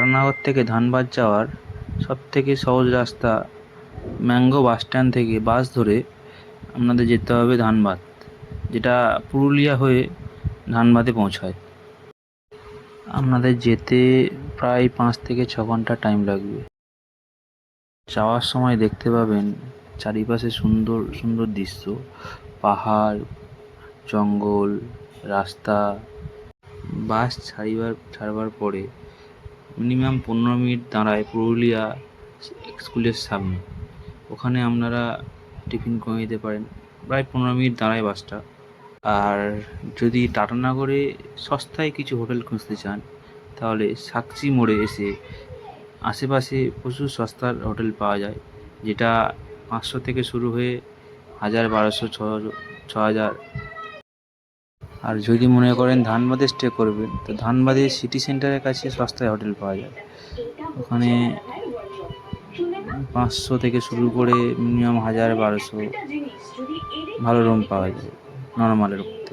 টাটানগর থেকে ধানবাদ যাওয়ার সবথেকে সহজ রাস্তা ম্যাঙ্গো বাস স্ট্যান্ড থেকে বাস ধরে আপনাদের যেতে হবে ধানবাদ, যেটা পুরুলিয়া হয়ে ধানবাদে পৌঁছায়। আপনাদের যেতে প্রায় 5 থেকে 6 ঘন্টা টাইম লাগবে। যাওয়ার সময় দেখতে পাবেন চারিপাশে সুন্দর সুন্দর দৃশ্য, পাহাড়, জঙ্গল, রাস্তা। বাস ছাড়বার পরে মিনিমাম 15 মিনিট দাঁড়ায় পুরুলিয়া স্কুলের সামনে। ওখানে আপনারা টিফিন করে নিতে পারেন। প্রায় 15 মিনিট দাঁড়ায় বাসটা। আর যদি টাটানগরে সস্তায় কিছু হোটেল খুঁজতে চান, তাহলে সাকচি মোড়ে এসে আশেপাশে প্রচুর সস্তার হোটেল পাওয়া যায়, যেটা 500 থেকে শুরু হয়ে 1000, 1200, 6000। আর যদি মনে করেন ধানবাদে স্টে করবেন, তো ধানবাদের সিটি সেন্টারের কাছে সস্তায় হোটেল পাওয়া যায়। ওখানে 500 থেকে শুরু করে মিনিমাম 1000, 1200 ভালো রুম পাওয়া যায় নর্মালের মধ্যে।